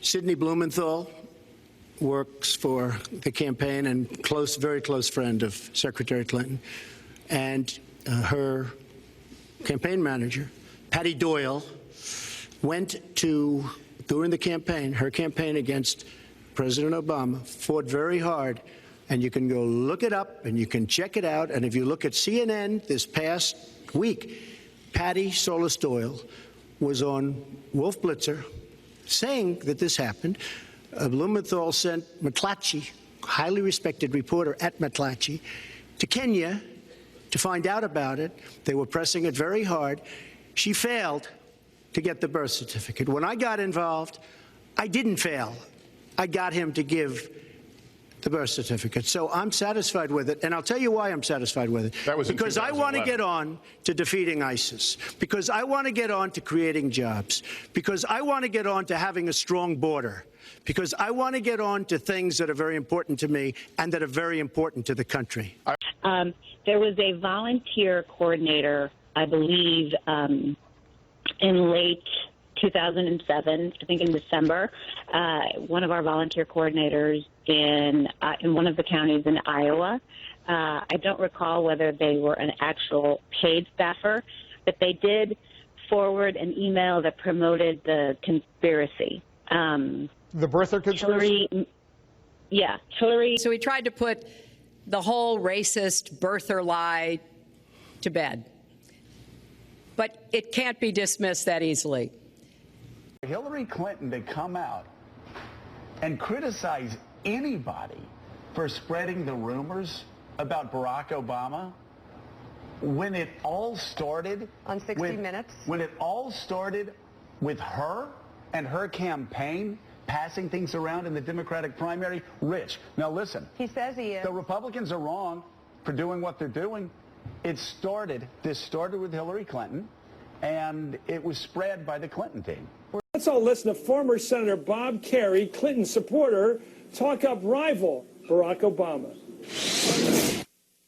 Sidney Blumenthal works for the campaign and very close friend of Secretary Clinton. And her campaign manager, Patty Doyle, went to, during the campaign, her campaign against President Obama, fought very hard. And you can go look it up and you can check it out. And if you look at CNN this past week, Patty Solis Doyle was on Wolf Blitzer saying that this happened. Blumenthal sent McClatchy, highly respected reporter at McClatchy, to Kenya to find out about it. They were pressing it very hard. She failed to get the birth certificate. When I got involved, I didn't fail. I got him to give the birth certificate. So I'm satisfied with it, and I'll tell you why I'm satisfied with it. That was because I want to get on to defeating ISIS, because I want to get on to creating jobs, because I want to get on to having a strong border, because I want to get on to things that are very important to me and that are very important to the country. There was a volunteer coordinator, I believe, in late 2007, I think in December, one of our volunteer coordinators in one of the counties in Iowa. I don't recall whether they were an actual paid staffer, but they did forward an email that promoted the conspiracy. The birther conspiracy? Hillary. So he tried to put the whole racist birther lie to bed. But it can't be dismissed that easily. Hillary Clinton to come out and criticize anybody for spreading the rumors about Barack Obama when it all started on 60 Minutes, when it all started with her and her campaign passing things around in the Democratic primary. Rich, now listen, he says he is. The Republicans are wrong for doing what they're doing. This started with Hillary Clinton, and it was spread by the Clinton team. Let's all listen to former Senator Bob Kerrey, Clinton supporter, talk up rival Barack Obama.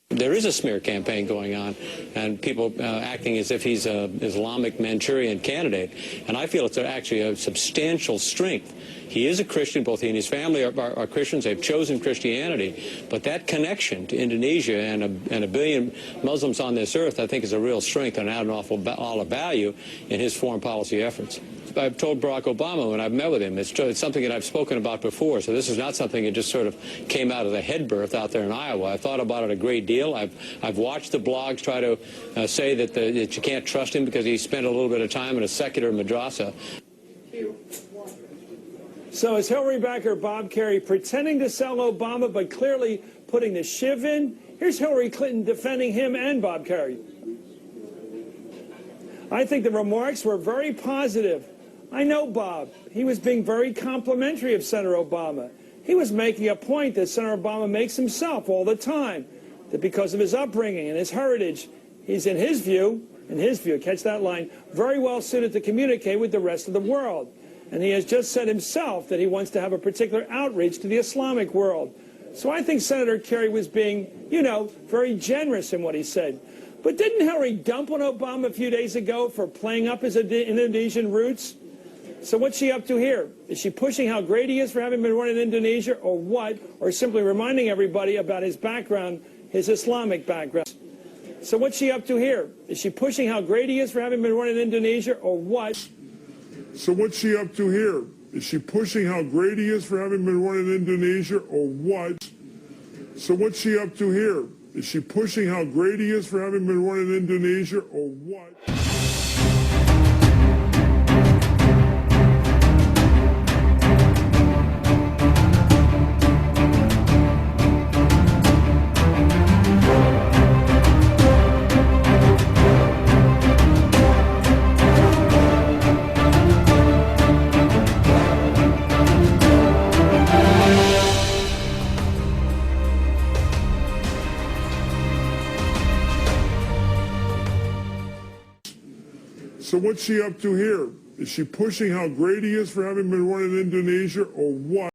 There is a smear campaign going on, and people acting as if he's an Islamic Manchurian candidate. And I feel it's actually a substantial strength. He is a Christian. Both he and his family are Christians. They've chosen Christianity. But that connection to Indonesia and a billion Muslims on this earth, I think, is a real strength and an awful lot of value in his foreign policy efforts. I've told Barack Obama when I've met with him, it's something that I've spoken about before, so this is not something that just sort of came out of the head birth out there in Iowa. I've thought about it a great deal. I've watched the blogs try to say that you can't trust him because he spent a little bit of time in a secular madrasa. So is Hillary backer Bob Kerrey pretending to sell Obama but clearly putting the shiv in? Here's Hillary Clinton defending him and Bob Kerrey. I think the remarks were very positive. I know Bob. He was being very complimentary of Senator Obama. He was making a point that Senator Obama makes himself all the time, that because of his upbringing and his heritage, he's, in his view, catch that line, very well suited to communicate with the rest of the world. And he has just said himself that he wants to have a particular outreach to the Islamic world. So I think Senator Kerrey was being, very generous in what he said. But didn't Hillary dump on Obama a few days ago for playing up his Indonesian roots? So what's she up to here? Is she pushing how great he is for having been born in Indonesia, or what? Or simply reminding everybody about his background, his Islamic background? So what's she up to here? Is she pushing how great he is for having been born in Indonesia, or what? So what's she up to here? Is she pushing how great he is for having been born in Indonesia, or what? So what's she up to here? Is she pushing how great he is for having been born in Indonesia, or what? So what's she up to here? Is she pushing how great he is for having been born in Indonesia, or what?